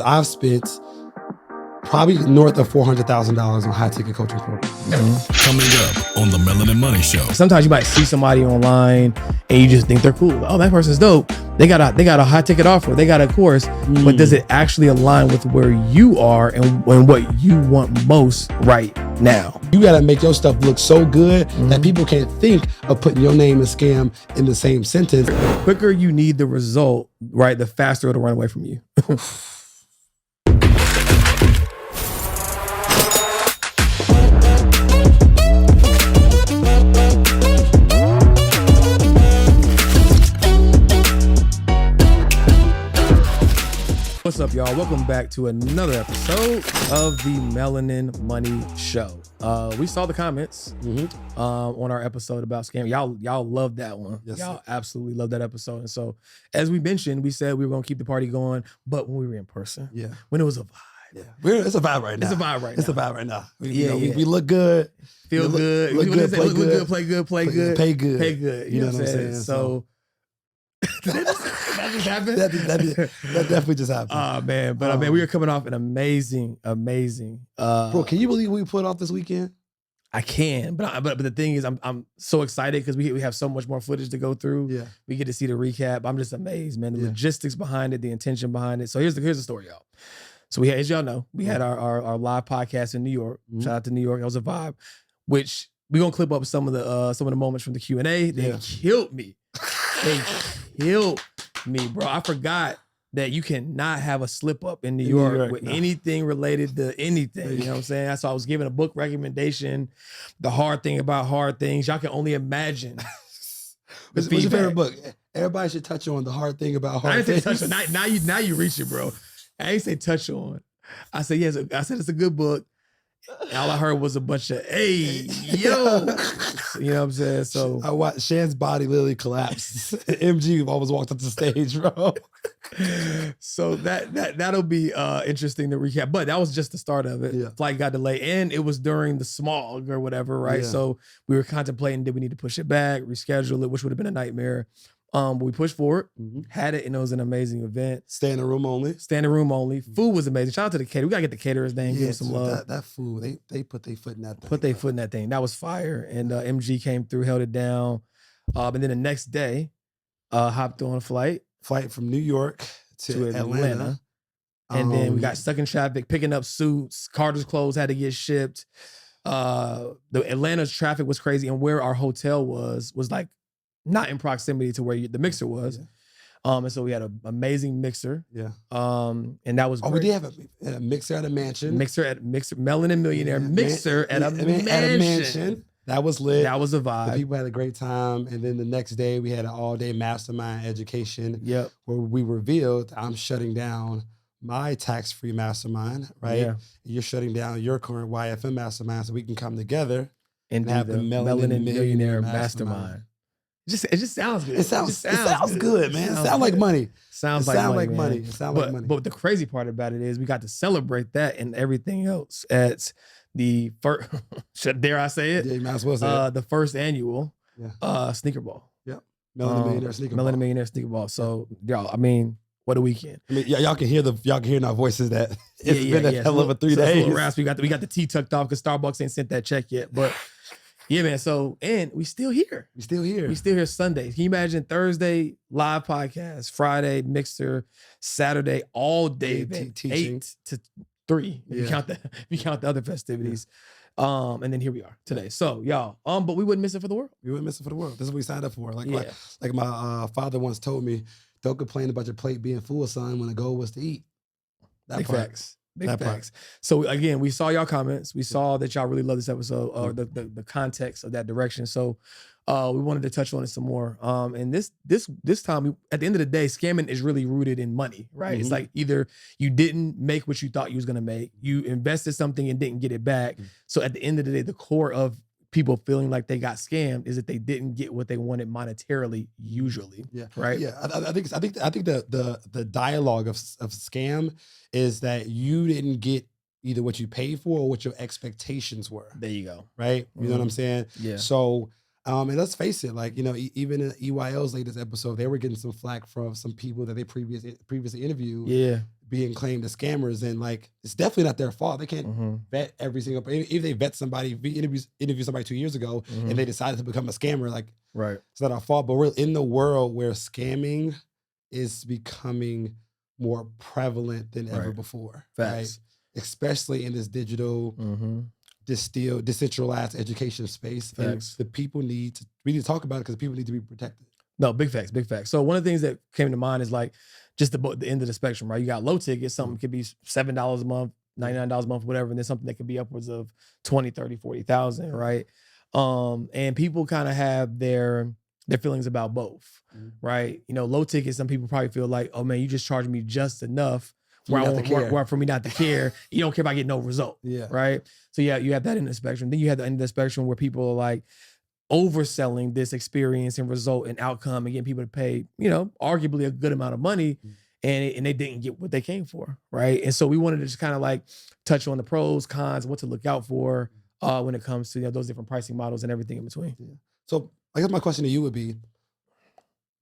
I've spent probably north of $400,000 on high ticket coaching programs. Coming up on the Melanin Money Show. Sometimes you might see somebody online and you just think they're cool. Oh, that person's dope. They got a high ticket offer. They got a course, but does it actually align with where you are and what you want most right now? You got to make your stuff look so good that people can't think of putting your name and scam in the same sentence. The quicker you need the result, right, the faster it'll run away from you. What's up, y'all? Welcome back to another episode of the Melanin Money Show. We saw the comments on our episode about scam. Y'all loved that one. Yes, y'all sir. absolutely loved that episode. And so, as we mentioned, we said we were going to keep the party going, but when we were in person, when it was a vibe. Yeah, it's a vibe right now. It's a vibe right now. It's a vibe right now. We look good. Feel good. Look good, Look good, play good, play good. Pay good. Pay good. You know what I'm saying? So that just happened? That definitely just happened. Oh, man. But I mean, we are coming off an amazing. Bro, can you believe we put off this weekend? I can, but the thing is, I'm so excited because we have so much more footage to go through. Yeah. We get to see the recap. I'm just amazed, man. The logistics behind it, the intention behind it. So here's the story, y'all. So we had, as y'all know, we had our live podcast in New York. Shout out to New York. That was a vibe. Which we're gonna clip up some of the moments from the Q&A. They killed me. They killed me, bro. I forgot that you cannot have a slip up in New York with anything related to anything. You know what I'm saying? So I was giving a book recommendation, The Hard Thing About Hard Things. Y'all can only imagine. What's your favorite book? Everybody should touch on The Hard Thing About Hard Things. I didn't say touch on. Now you reach it, bro. I ain't say touch on. I said yes. I said it's a good book. And all I heard was a bunch of hey yo. You know what I'm saying? So I watched Shan's body literally collapse. MG almost walked up the stage, bro. So that'll be interesting to recap. But that was just the start of it. Yeah. Flight got delayed, and it was during the smog or whatever, right? Yeah. So we were contemplating, did we need to push it back, reschedule it, which would have been a nightmare. But we pushed forward, had it, and it was an amazing event. Standing room only. Standing room only. Food was amazing. Shout out to the caterer. We gotta get the caterer's name, give them some love. That food, they put their foot in that thing. Put their foot in that thing. That was fire. And MG came through, held it down. And then the next day, hopped on a flight from New York to Atlanta. And then we got stuck in traffic, picking up suits. Carter's clothes had to get shipped. The Atlanta's traffic was crazy. And where our hotel was like not in proximity to where the mixer was. Yeah. And so we had an amazing mixer. Yeah. And that was great. We did have a mixer at a mansion. Melanin Millionaire mixer at a mansion. That was lit. That was a vibe. The people had a great time. And then the next day we had an all-day mastermind education. Yep. Where we revealed I'm shutting down my tax-free mastermind, right? Yeah. You're shutting down your current YFM mastermind so we can come together and have the Melanin Millionaire mastermind. It just sounds good. It sounds good, man. It sounds like money. Sounds like money. It sounds like money. But the crazy part about it is we got to celebrate that and everything else at the first, dare I say it? Yeah, you might as well say it. The first annual Sneaker Ball. Yep. Melanin Millionaire Sneaker Ball. Melanin Millionaire Sneaker Ball. So, y'all, I mean, what a weekend. I mean, y'all can hear in our voices that it's been a hell of a 3 days. We got the tea tucked off because Starbucks ain't sent that check yet. But yeah, man. So, and we still here. We still here Sunday. Can you imagine Thursday live podcast, Friday mixer, Saturday all day event, 8 to 3. If you count the other festivities. Yeah. And then here we are today. So y'all, but we wouldn't miss it for the world. We wouldn't miss it for the world. This is what we signed up for. Like my father once told me, don't complain about your plate being full, son, when the goal was to eat. Big facts. So again, we saw y'all comments. We saw that y'all really love this episode, or the context of that direction. So we wanted to touch on it some more. And this time, at the end of the day, scamming is really rooted in money, right? It's like either you didn't make what you thought you was gonna make, you invested something and didn't get it back. So at the end of the day, the core of people feeling like they got scammed is that they didn't get what they wanted monetarily, usually. Yeah. Right. Yeah. I think the dialogue of scam is that you didn't get either what you paid for or what your expectations were. There you go. Right. You know what I'm saying? Yeah. So, and let's face it, like, you know, even in EYL's latest episode, they were getting some flack from some people that they previously interviewed. Yeah. being claimed as scammers, and like it's definitely not their fault. They can't Mm-hmm. vet every single. If they vet somebody, if we interview somebody 2 years ago, Mm-hmm. and they decided to become a scammer, like Right. it's not our fault. But we're in the world where scamming is becoming more prevalent than ever Right. before. Facts. Right? Especially in this digital, Mm-hmm. decentralized education space. Facts. And the people we need to talk about it because people need to be protected. No, big facts, big facts. So one of the things that came to mind is like just the end of the spectrum, right? You got low ticket, something could be $7 a month, $99 a month, whatever, and then something that could be upwards of 20, 30, 40,000, right? And people kind of have their feelings about both, right? You know, low ticket, some people probably feel like, oh man, you just charge me just enough For me not to care. where for me not to care. You don't care if I get no result. Yeah. Right. So yeah, you have that end of the spectrum. Then you have the end of the spectrum where people are like overselling this experience and result and outcome and getting people to pay, you know, arguably a good amount of money, and they didn't get what they came for. Right. And so we wanted to just kind of like touch on the pros, cons, what to look out for when it comes to, you know, those different pricing models and everything in between. Yeah. So I guess my question to you would be,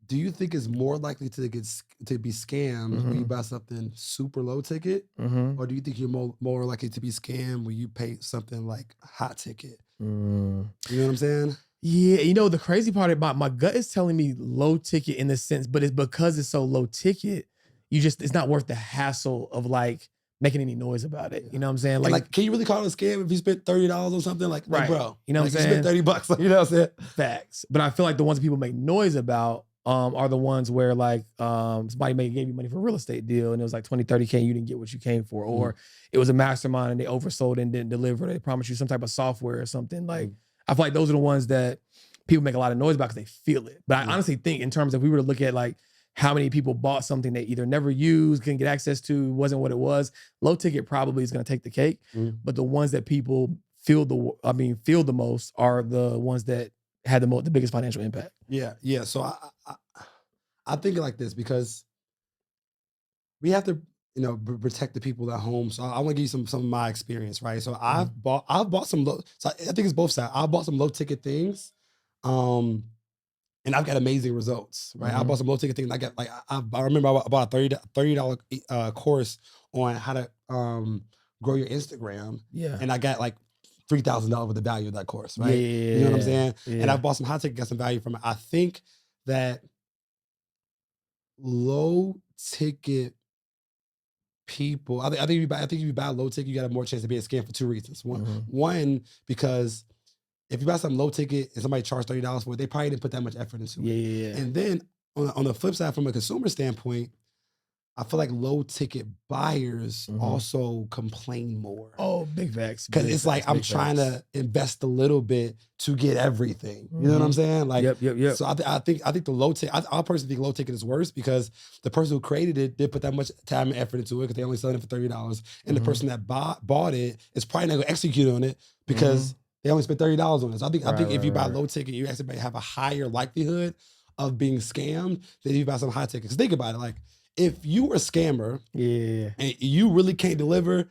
do you think it's more likely to be scammed when you buy something super low ticket, or do you think you're more likely to be scammed when you pay something like high ticket? You know what I'm saying? Yeah, you know, the crazy part about my gut is telling me low ticket in the sense, but it's because it's so low ticket, it's not worth the hassle of like making any noise about it. You know what I'm saying? Like, can you really call it a scam if you spent $30 on something? Like, Right. bro, You know what I'm you saying? spent $30. Like, you know what I'm saying? Facts. But I feel like the ones that people make noise about are the ones where like somebody gave you money for a real estate deal and it was like 20, 30K, you didn't get what you came for. Or it was a mastermind and they oversold and didn't deliver. They promised you some type of software or something. Like, I feel like those are the ones that people make a lot of noise about because they feel it. But I honestly think in terms of, if we were to look at like how many people bought something they either never used, couldn't get access to, wasn't what it was, low ticket probably is going to take the cake. But the ones that people feel the most are the ones that had the biggest financial impact. Yeah. So I think like this because we have to, you know, protect the people at home. So I want to give you some of my experience, right? So I've bought some low. So I think it's both sides. I bought some low ticket things, and I've got amazing results, right? I bought some low ticket things. I got like I remember I bought a $30 course on how to grow your Instagram, and I got like $3,000 worth of value of that course, right? You know what I'm saying? Yeah. And I bought some high ticket, got some value from it. I think that low ticket people, I think if you buy low ticket, you got a more chance to be a scam for two reasons. One, because if you buy something low ticket and somebody charged $30 for it, they probably didn't put that much effort into it. Yeah. And then on the flip side, from a consumer standpoint, I feel like low ticket buyers also complain more. Oh, big facts. Because it's like I'm trying to invest a little bit to get everything. You know what I'm saying? Like, Yep. So I think the low ticket. I personally think low ticket is worse because the person who created it did put that much time and effort into it because they only selling it for $30, and the person that bought it is probably not going to execute on it because they only spent $30 on it. So I think if you buy low ticket, you actually may have a higher likelihood of being scammed than if you buy some high ticket. Because think about it, like, if you were a scammer and you really can't deliver,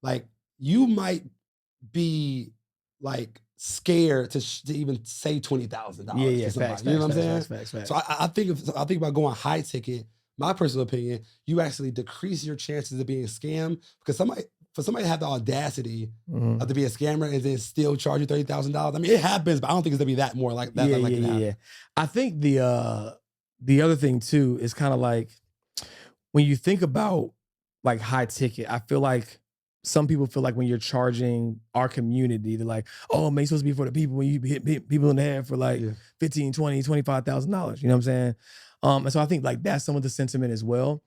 like you might be like scared to even say $20,000 to somebody. Facts, you know what I'm saying? Facts. So I think about going high ticket, my personal opinion, you actually decrease your chances of being scammed because for somebody to have the audacity of to be a scammer and then still charge you $30,000. I mean, it happens, but I don't think it's gonna be that more like that. Yeah. I think the other thing too is kind of like, when you think about like high ticket, I feel like some people feel like when you're charging our community, they're like, oh man, you're supposed to be for the people when you hit people in the head for like $15,000, $20,000, $25,000. You know what I'm saying? And so I think like that's some of the sentiment as well.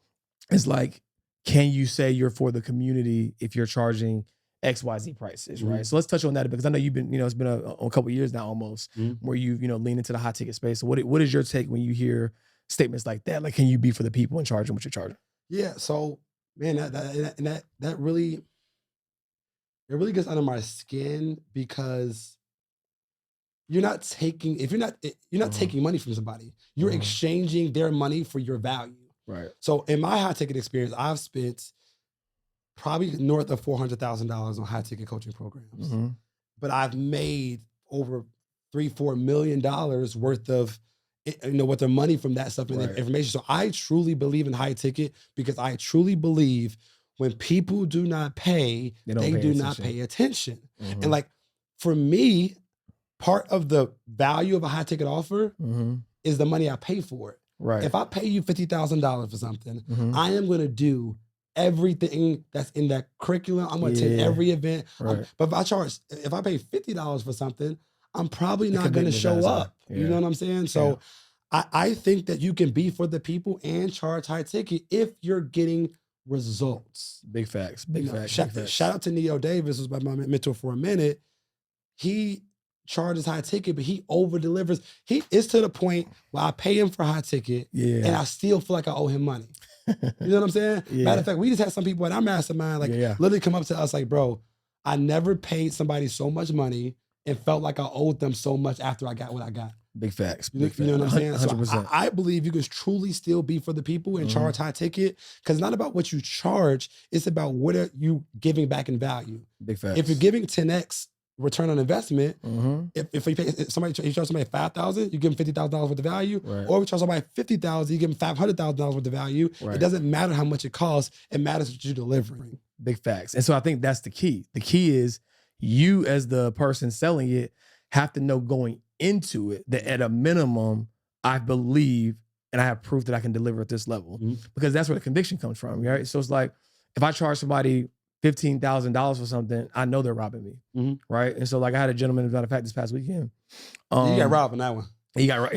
It's like, can you say you're for the community if you're charging XYZ prices, right? So let's touch on that because I know you've been, it's been a couple of years now almost where you lean into the high ticket space. So what is your take when you hear statements like that? Like, can you be for the people and charge them what you're charging? Yeah. So man, that really, it really gets under my skin because you're not taking taking money from somebody. You're exchanging their money for your value. Right. So in my high ticket experience, I've spent probably north of $400,000 on high ticket coaching programs, but I've made over $3-4 million worth of with their money from that stuff and Right. information. So I truly believe in high ticket because I truly believe when people do not pay, they do not pay attention. Mhm. And like for me, part of the value of a high ticket offer Mhm. is the money I pay for it. Right. If I pay you $50,000 for something, Mhm. I am going to do everything that's in that curriculum. I'm going to attend Yeah. every event. Right. But if I pay $50 for something, I'm probably The not going to commitment show is high. up. You Yeah. know what I'm saying? So I think that you can be for the people and charge high ticket if you're getting results. Big facts. Big You know, facts. shout, Big facts. shout out to Neo Davis, who's my mentor for a minute. He charges high ticket, but he over delivers. He is to the point where I pay him for high ticket, and Yeah. I still feel like I owe him money. You know what I'm saying? Yeah. Matter of fact, we just had some people at our mastermind literally come up to us like, bro, I never paid somebody so much money and felt like I owed them so much after I got what I got. Big facts. You Big know what I'm saying? So 100%. I believe you can truly still be for the people and Mhm. charge high ticket because it's not about what you charge, it's about what are you giving back in value. Big facts. If you're giving 10x return on investment, Mhm. if you charge somebody $5,000, you give them $50,000 worth of value, Right. or if you charge somebody $50,000, you give them $500,000 worth of value. Right. It doesn't matter how much it costs; it matters what you're delivering. Big facts. And so I think that's the key. The key is you as the person selling it have to know going into it that at a minimum, I believe and I have proof that I can deliver at this level. Mhm. Because that's where the conviction comes from, right? So it's like if I charge somebody $15,000 for something, I know they're robbing me, Mhm. right? And so like I had a gentleman, as a matter of fact, this past weekend. You got robbed on that one. I got robbed.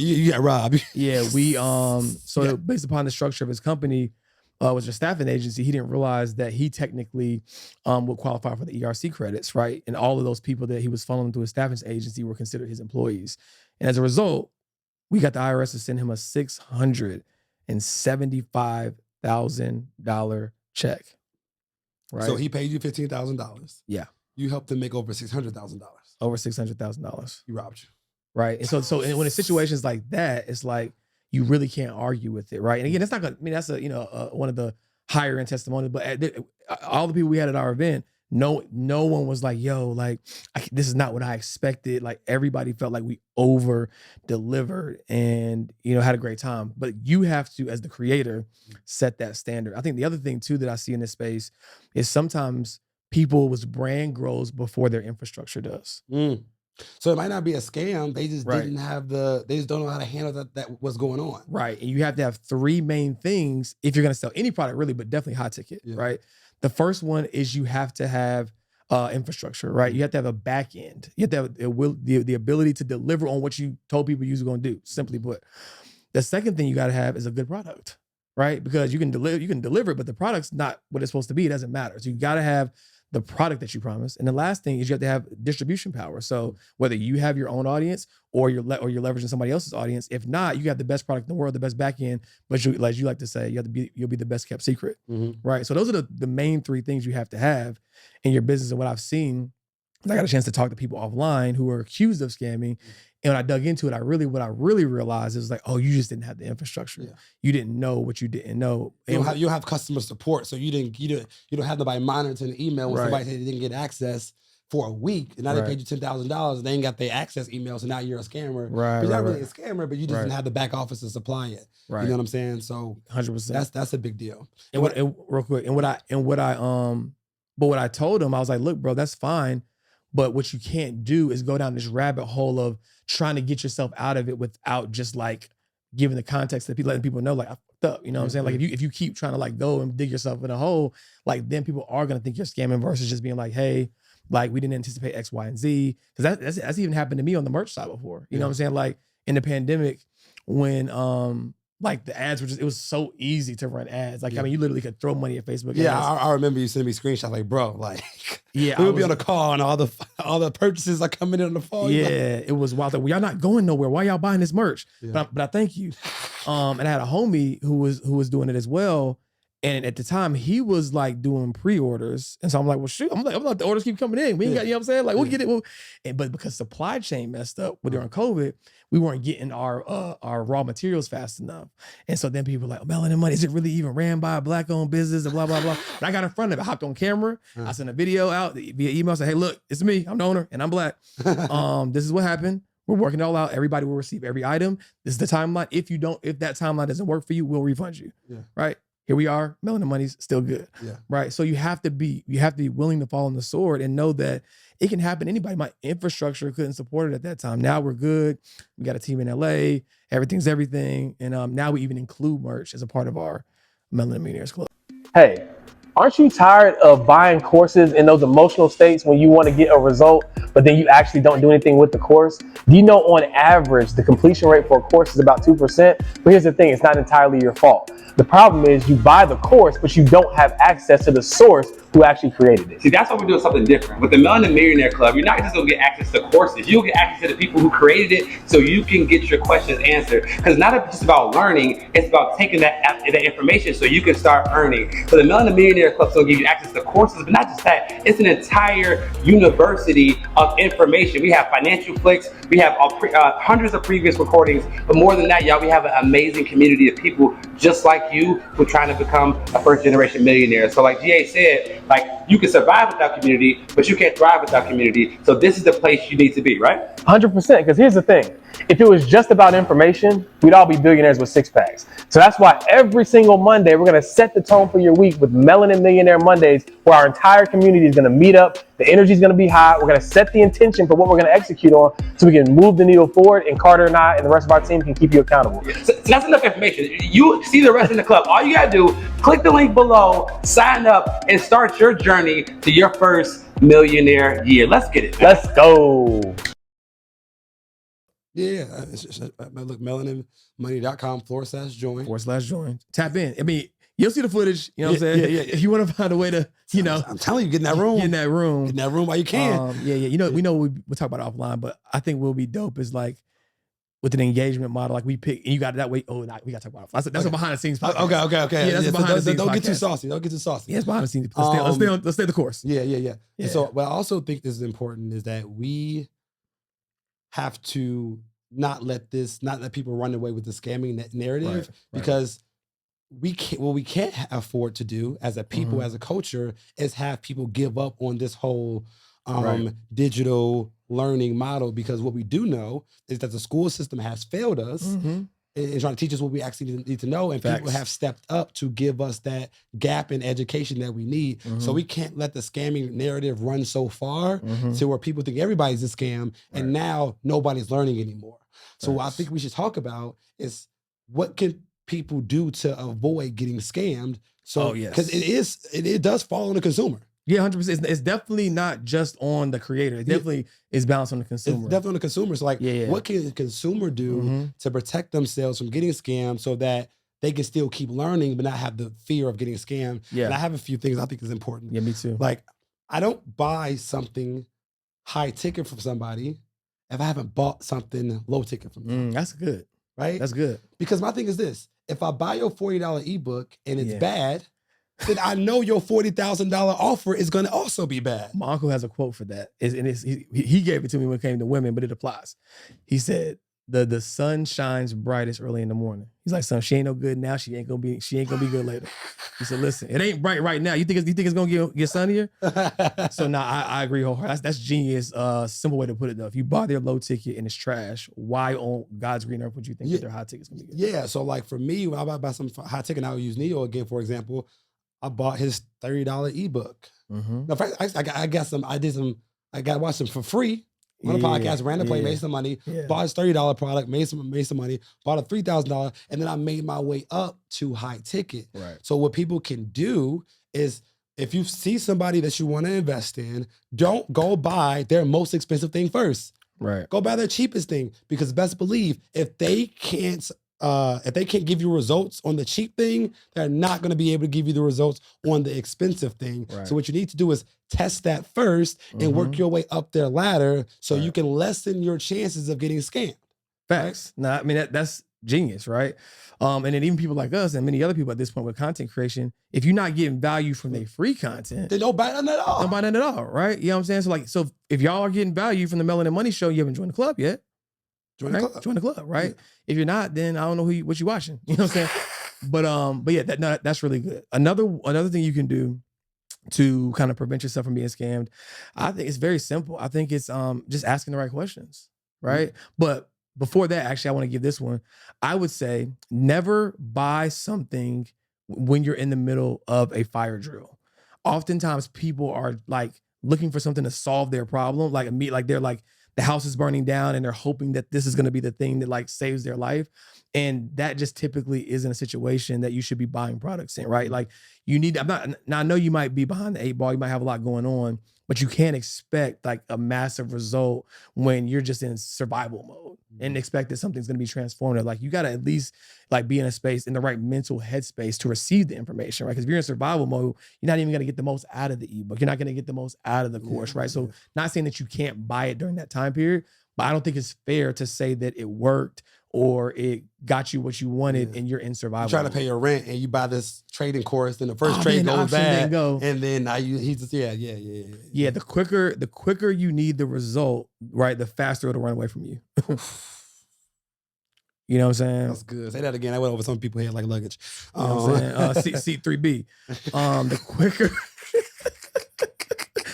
You got robbed. Yeah, we so Yeah. based upon the structure of his company, was a staffing agency. He didn't realize that he technically would qualify for the ERC credits, right? And all of those people that he was funneling through his staffing agency were considered his employees. And as a result, we got the IRS to send him a $675,000 check. Right. So he paid you $15,000. Yeah. You helped him make over $600,000. Over $600,000. He robbed you. Right. And so when it's situations like that, it's like you really can't argue with it, right? And again, that's not gonna. I mean, that's one of the higher end testimonies. But all the people we had at our event, no one was like, "Yo, like this is not what I expected." Like everybody felt like we over delivered and had a great time. But you have to, as the creator, set that standard. I think the other thing too that I see in this space is sometimes people's brand grows before their infrastructure does. So it might not be a scam. They just Right. didn't have they just don't know how to handle that what's going on. Right. And you have to have three main things if you're going to sell any product, really, but definitely high ticket, Yeah. right? The first one is you have to have infrastructure, right? You have to have a back end. You have to have the ability to deliver on what you told people you were going to do, simply put. The second thing you got to have is a good product, right? Because you can deliver it, but the product's not what it's supposed to be. It doesn't matter. So you got to have the product that you promised. And the last thing is you have to have distribution power. So whether you have your own audience or you're leveraging somebody else's audience, if not, you have the best product in the world, the best back end, but as you like to say, you'll be the best kept secret, right? So those are the main three things you have to have in your business. And what I've seen, I got a chance to talk to people offline who are accused of scamming. And when I dug into it, what I really realized is like, oh, you just didn't have the infrastructure. Yeah. You didn't know what you didn't know. You don't have customer support, so you don't have nobody monitoring the email when somebody said they didn't get access for a week, and now they paid you $10,000, and they ain't got their access email, so now you're a scammer. Right, you're not really a scammer, but you just didn't have the back office to supply it. Right. You know what I'm saying? So 100%. That's a big deal. And real quick, what I told him, I was like, look, bro, that's fine. But what you can't do is go down this rabbit hole of trying to get yourself out of it without just like giving the context that letting people know, like, I fucked up. You know what I'm saying? Like if you keep trying to like go and dig yourself in a hole, like then people are gonna think you're scamming versus just being like, hey, like we didn't anticipate X, Y, and Z. Because that's even happened to me on the merch side before. You know what I'm saying? Like in the pandemic, when like the ads were it was so easy to run ads. Like, I mean, you literally could throw money at Facebook. Yeah, I remember you sending me screenshots like, bro, like, yeah, we would be on a call and all the purchases are coming in on the phone. Yeah, like, it was wild. Like, well, y'all not going nowhere. Why y'all buying this merch? Yeah. But I thank you. And I had a homie who was doing it as well. And at the time, he was like doing pre-orders. And so I'm like, well, shoot, I'm like, the orders keep coming in. We ain't got, you know what I'm saying? Like, we'll get it. But because supply chain messed up during COVID, we weren't getting our raw materials fast enough. And so then people were like, oh, Melanin Money, is it really even ran by a Black-owned business and blah, blah, blah. But I got in front of it, hopped on camera. I sent a video out via email, said, hey, look, it's me. I'm the owner and I'm Black. This is what happened. We're working it all out. Everybody will receive every item. This is the timeline. If that timeline doesn't work for you, we'll refund you. Yeah. Right? Here we are. Melanin Money's still good. Yeah. Right. So you have to be willing to fall on the sword and know that it can happen to anybody. My infrastructure couldn't support it at that time. Now we're good. We got a team in LA. Everything's everything. And now we even include merch as a part of our Melanin Millionaires Club. Hey, aren't you tired of buying courses in those emotional states when you want to get a result, but then you actually don't do anything with the course? Do you know on average, the completion rate for a course is about 2%? But here's the thing, it's not entirely your fault. The problem is you buy the course, but you don't have access to the source who actually created it. See, that's why we're doing something different. With the Melanin Millionaire Club, you're not just gonna get access to courses, you'll get access to the people who created it so you can get your questions answered. Because it's not just about learning, it's about taking that information so you can start earning. So the Melanin Millionaire Club is gonna give you access to courses, but not just that, it's an entire university of information. We have financial flicks, we have hundreds of previous recordings, but more than that, y'all, we have an amazing community of people just like you who are trying to become a first generation millionaire. So like GA said, like you can survive without community, but you can't thrive without community. So this is the place you need to be, right? 100%, because here's the thing. If it was just about information, we'd all be billionaires with six packs. So that's why every single Monday, we're going to set the tone for your week with Melanin Millionaire Mondays, where our entire community is going to meet up. The energy is going to be high. We're going to set the intention for what we're going to execute on so we can move the needle forward, and Carter and I and the rest of our team can keep you accountable. So that's enough information. You see the rest in the club. All you got to do, click the link below, sign up, and start your journey to your first millionaire year. Let's get it. Let's go. Yeah. Look, melaninmoney.com/join. Tap in. I mean, you'll see the footage. You know what I'm saying? Yeah. If you want to find a way to, I'm telling you, get in that room. Get in that room. Get in that room while you can. Yeah. You know, we know we'll talk about it offline, but I think what will be dope is like with an engagement model, like we pick, and you got it that way. Oh, we got to talk about it. That's a behind the scenes podcast. Okay. Yeah, that's a behind the scenes Don't podcast. get too saucy. Don't get too saucy. Yeah, it's behind the scenes. Let's stay the course. Yeah. Yeah. And so what I also think is important is that we have to not let people run away with the scamming narrative, because we can't afford to do as a people, as a culture, is have people give up on this whole digital learning model, because what we do know is that the school system has failed us in trying to teach us what we actually need to know, and people have stepped up to give us that gap in education that we need. So we can't let the scamming narrative run so far to where people think everybody's a scam, and now nobody's learning anymore. So what I think we should talk about is what can people do to avoid getting scammed. So because it does fall on the consumer. Yeah, 100%. It's definitely not just on the creator. It definitely is balanced on the consumer. It's definitely on the consumer. So what can the consumer do to protect themselves from getting scammed so that they can still keep learning but not have the fear of getting scammed? Yeah. And I have a few things I think is important. Yeah, me too. Like, I don't buy something high ticket from somebody if I haven't bought something low ticket from them. That's good. Right? That's good. Because my thing is this: if I buy your $40 ebook and it's bad, then I know your $40,000 offer is going to also be bad. My uncle has a quote for that. He gave it to me when it came to women, but it applies. He said, the sun shines brightest early in the morning. He's like, son, she ain't no good now. She ain't gonna be good later. He said, listen, it ain't bright right now. You think it's gonna get sunnier? So now I agree wholeheartedly. That's genius. Simple way to put it though. If you buy their low ticket and it's trash, why on God's green earth would you think that their high ticket's gonna be good? Yeah. So like for me, when I buy some high ticket, and I would use Neo again, for example, I bought his $30 ebook. Now, first, I got to watch them for free on the podcast, ran the play, made some money, bought his $30 product, made some money, bought a $3,000, and then I made my way up to high ticket. Right. So what people can do is, if you see somebody that you want to invest in, don't go buy their most expensive thing first. Right. Go buy their cheapest thing, because best believe if they can't give you results on the cheap thing, they're not going to be able to give you the results on the expensive thing. Right. So what you need to do is test that first and work your way up their ladder so you can lessen your chances of getting scammed. Facts. Nah, I mean, that's genius, right? And then even people like us and many other people at this point with content creation, if you're not getting value from their free content, then don't buy none at all. Don't buy none at all, right? You know what I'm saying? So if y'all are getting value from the Melanin Money Show, you haven't joined the club yet. Join the club, right? Yeah. If you're not, then I don't know what you're watching. You know what I'm saying? But yeah, that's really good. Another thing you can do to kind of prevent yourself from being scammed, I think it's very simple. I think it's just asking the right questions, right? But before that, actually, I want to give this one. I would say never buy something when you're in the middle of a fire drill. Oftentimes people are like looking for something to solve their problem, like they're like the house is burning down and they're hoping that this is going to be the thing that like saves their life. And that just typically isn't a situation that you should be buying products in, right? Like you need, now I know you might be behind the 8 ball, you might have a lot going on, but you can't expect like a massive result when you're just in survival mode and expect that something's going to be transformative. Like you got to at least like be in a space, in the right mental headspace to receive the information, right? Because if you're in survival mode, you're not even going to get the most out of the ebook. You're not going to get the most out of the course, right? So not saying that you can't buy it during that time period, but I don't think it's fair to say that it worked or it got you what you wanted and you're in survival. You're trying to pay your rent and you buy this trading course, then the first trade goes bad, and then now he's just yeah. The quicker you need the result, right, the faster it'll run away from you. You know what I'm saying? That's good. Say that again. I went over some people's head like luggage. You know what I'm saying? C3B. The quicker,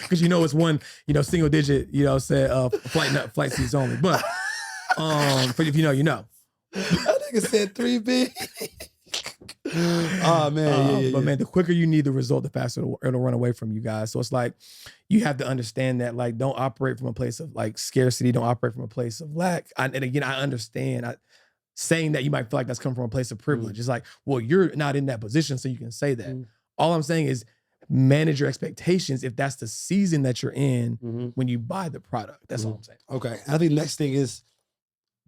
because it's one, single digit, said flight seats only. But if you know, you know. That nigga said 3B. Oh man, but man, the quicker you need the result, the faster it'll run away from you guys. So it's like you have to understand that, like, don't operate from a place of like scarcity. Don't operate from a place of lack. And again, I understand. Saying that you might feel like that's coming from a place of privilege. It's like, well, you're not in that position, so you can say that. All I'm saying is manage your expectations if that's the season that you're in when you buy the product. That's all I'm saying. Okay. I think the next thing is,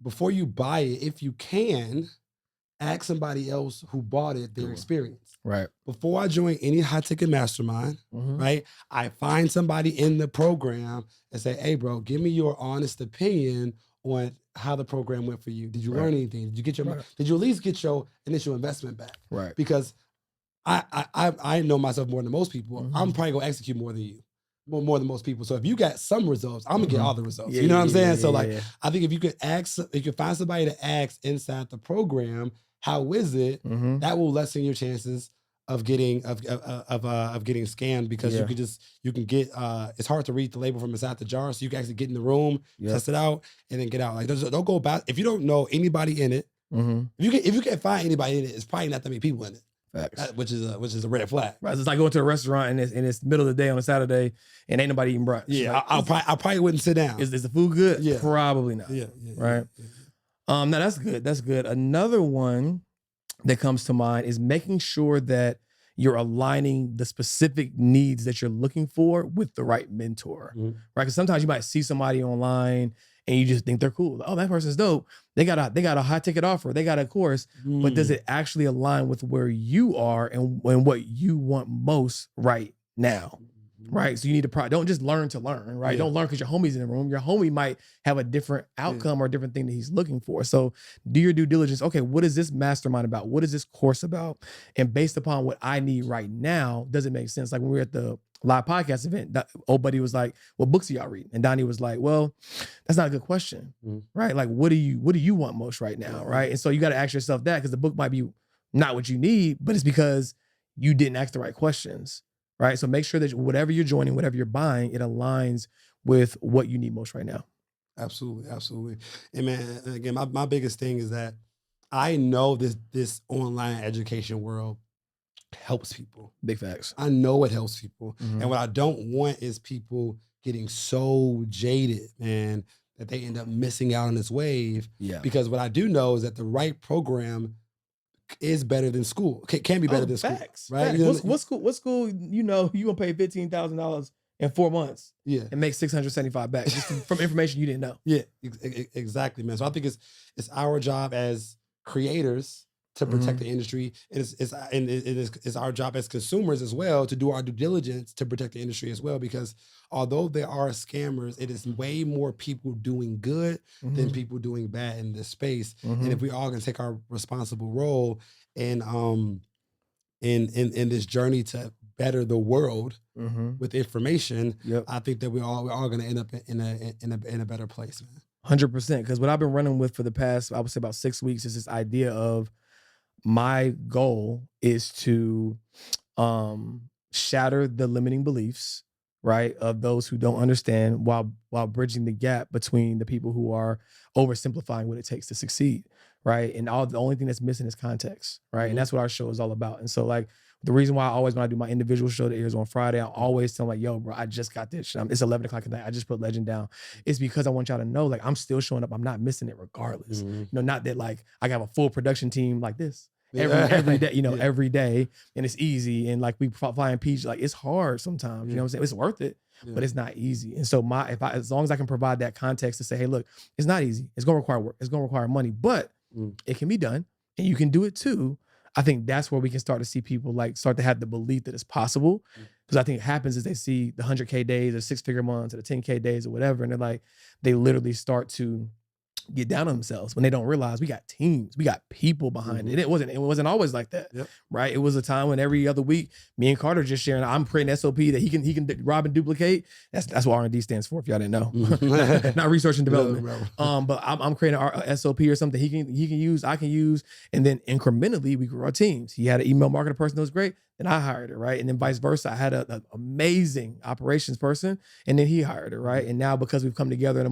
before you buy it, if you can, ask somebody else who bought it their experience. Right. Before I join any high ticket mastermind, right, I find somebody in the program and say, hey, bro, give me your honest opinion on how the program went for you. Did you learn anything? Did you get your? Did you at least get your initial investment back? Right. Because I know myself more than most people. I'm probably gonna execute more than you. More than most people. So if you got some results, I'm gonna get all the results. You know what I'm saying? So I think if you could find somebody to ask inside the program, how is it? That will lessen your chances of getting getting scammed, because you can get it's hard to read the label from inside the jar, so you can actually get in the room, test it out, and then get out. Like don't go about if you don't know anybody in it. If you can't find anybody in it, it's probably not that many people in it. Which is a red flag. Right. It's like going to a restaurant and it's middle of the day on a Saturday and ain't nobody eating brunch. Yeah, like, I probably wouldn't sit down. Is the food good? Yeah. Probably not. Yeah. Right. No, that's good. That's good. Another one that comes to mind is making sure that you're aligning the specific needs that you're looking for with the right mentor. Right. Because sometimes you might see somebody online and you just think they're cool. Oh, that person's dope. They got a high ticket offer. They got a course, but does it actually align with where you are and what you want most right now? Right. So you need to don't just learn to learn, right? Don't learn because your homie's in the room. Your homie might have a different outcome or a different thing that he's looking for. So do your due diligence. Okay, what is this mastermind about? What is this course about? And based upon what I need right now, does it make sense? Like when we were at the live podcast event, old buddy was like, what books are y'all reading? And Donnie was like, well, that's not a good question, right? Like, what do you want most right now, right? And so you got to ask yourself that, because the book might be not what you need, but it's because you didn't ask the right questions, right? So make sure that whatever you're joining, whatever you're buying, it aligns with what you need most right now. Absolutely. And man, again, my biggest thing is that I know this online education world helps people. Big facts. I know it helps people. And what I don't want is people getting so jaded, man, that they end up missing out on this wave. Yeah. Because what I do know is that the right program is better than school. Can be better than facts, school. Right? Facts. You know, what school, you gonna pay $15,000 in 4 months and make $675 back just from information you didn't know. Yeah, exactly, man. So I think it's our job as creators to protect the industry. It's our job as consumers as well to do our due diligence to protect the industry as well, because although there are scammers, it is way more people doing good than people doing bad in this space. And if we all can take our responsible role in this journey to better the world with information, I think that we're all going to end up in a better place, man. 100%. Because what I've been running with for the past, I would say about 6 weeks, is this idea of my goal is to shatter the limiting beliefs, right, of those who don't understand while bridging the gap between the people who are oversimplifying what it takes to succeed, right? And the only thing that's missing is context, right? And that's what our show is all about. And so like the reason why when I do my individual show that airs on Friday, I always tell them like, yo, bro, I just got this shit. It's 11 o'clock at night. I just put Legend down. It's because I want y'all to know, like, I'm still showing up. I'm not missing it regardless. You know, not that like I have a full production team like this. Every day, every day, and it's easy. And like we fly in peach, like it's hard sometimes. You know what I'm saying? It's worth it, but it's not easy. And so as long as I can provide that context to say, hey, look, it's not easy. It's gonna require work. It's gonna require money, but it can be done, and you can do it too. I think that's where we can start to see people like start to have the belief that it's possible. Because I think it happens is they see the 100K days or 6-figure months or the 10K days or whatever, and they're like, they literally start to get down on themselves when they don't realize we got teams, we got people behind it. It wasn't always like that, right? It was a time when every other week, me and Carter just sharing, I'm creating SOP that he can rob and duplicate. That's what R&D stands for, if y'all didn't know. Not research and development. But I'm creating our SOP or something he can use, I can use, and then incrementally we grew our teams. He had an email marketing person that was great, then I hired her, right? And then vice versa. I had an amazing operations person, and then he hired her, right? And now because we've come together in a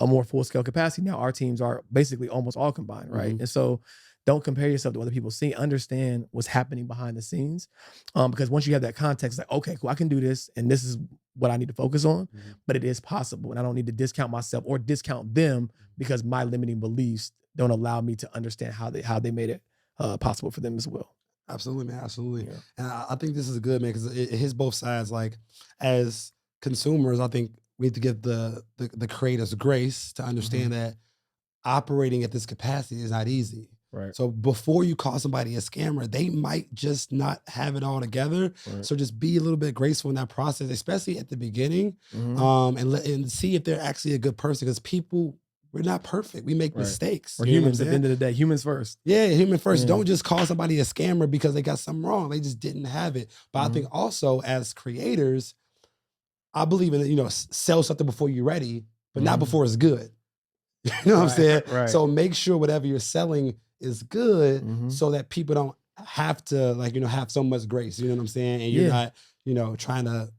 more full-scale capacity, now our teams are basically almost all combined, right? And so don't compare yourself to what other people see. Understand what's happening behind the scenes. Because once you have that context, like, okay, cool, I can do this, and this is what I need to focus on, but it is possible, and I don't need to discount myself or discount them because my limiting beliefs don't allow me to understand how they made it possible for them as well. Absolutely, man. Absolutely. Yeah. And I think this is good, man, because it hits both sides. Like, as consumers, I think we have to give the creators grace to understand that operating at this capacity is not easy. Right. So before you call somebody a scammer, they might just not have it all together. Right. So just be a little bit graceful in that process, especially at the beginning, and see if they're actually a good person. Because people, we're not perfect. We make mistakes. We're humans at the end of the day. Humans first. Yeah, human first. Don't just call somebody a scammer because they got something wrong. They just didn't have it. But I think also as creators, I believe in, sell something before you're ready, but not before it's good. You know what I'm saying? Right. So make sure whatever you're selling is good so that people don't have to have so much grace. You know what I'm saying? And you're not, trying to,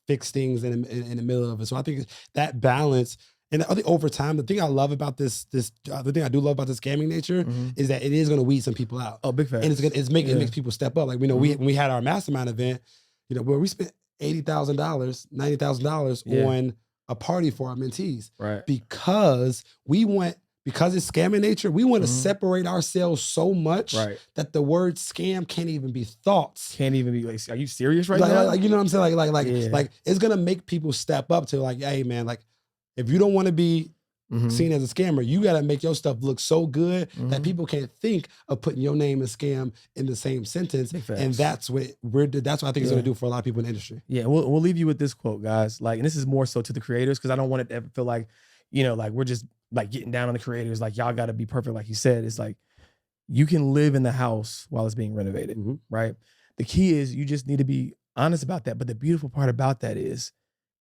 fix things in the middle of it. So I think that balance, and I think over time, the thing I love about the thing I do love about this scamming nature is that it is going to weed some people out. Oh, big fact. And it makes people step up. Like, when we had our mastermind event, where we spent $80,000, $90,000 on a party for our mentees, right? Because it's scamming nature. We want to separate ourselves so much that the word scam can't even be thoughts. Can't even be like, are you serious right now? Like, you know what I'm saying? Like it's gonna make people step up to like, hey man, like if you don't want to be seen as a scammer, you got to make your stuff look so good that people can't think of putting your name and scam in the same sentence. And that's what that's what I think it's going to do for a lot of people in the industry. Yeah, we'll leave you with this quote, guys. Like, and this is more so to the creators, because I don't want it to ever feel like, like we're just like getting down on the creators. Like, y'all got to be perfect, like you said. It's like you can live in the house while it's being renovated, right? The key is you just need to be honest about that. But the beautiful part about that is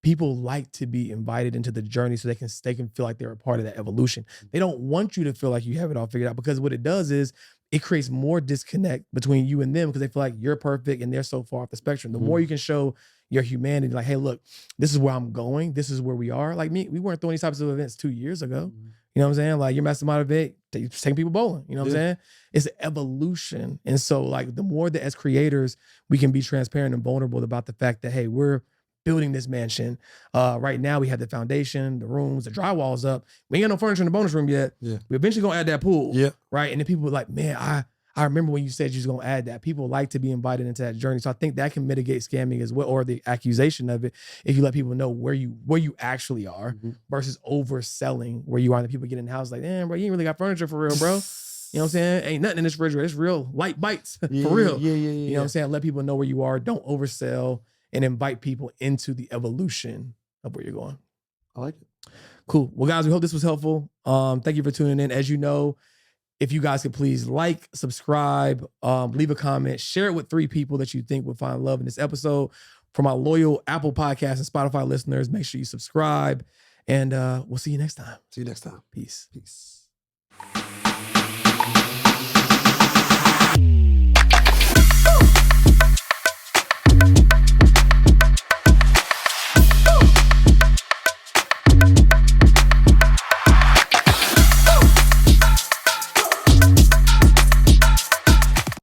people like to be invited into the journey so they can feel like they're a part of that evolution. They don't want you to feel like you have it all figured out, because what it does is it creates more disconnect between you and them, because they feel like you're perfect and they're so far off the spectrum. The more you can show your humanity, like, hey, look, this is where I'm going. This is where we are. Like me, we weren't throwing these types of events 2 years ago. You know what I'm saying? Like your mastermind event, taking people bowling. You know what I'm saying? It's an evolution. And so like the more that as creators, we can be transparent and vulnerable about the fact that, hey, we're building this mansion. Right now we have the foundation, the rooms, the drywall's up. We ain't got no furniture in the bonus room yet. Yeah. We eventually gonna add that pool. Yeah. Right. And then people were like, man, I remember when you said you was gonna add that. People like to be invited into that journey. So I think that can mitigate scamming as well, or the accusation of it, if you let people know where you actually are versus overselling where you are. And the people get in the house like, damn, bro, you ain't really got furniture for real, bro. You know what I'm saying? Ain't nothing in this refrigerator. It's real light bites for real. You know what I'm saying? Let people know where you are. Don't oversell, and invite people into the evolution of where you're going. I like it. Cool. Well, guys, we hope this was helpful. Thank you for tuning in. As you know, if you guys could please like, subscribe, leave a comment, share it with 3 people that you think would find love in this episode. For my loyal Apple Podcasts and Spotify listeners, make sure you subscribe, and we'll see you next time. See you next time. Peace. Peace.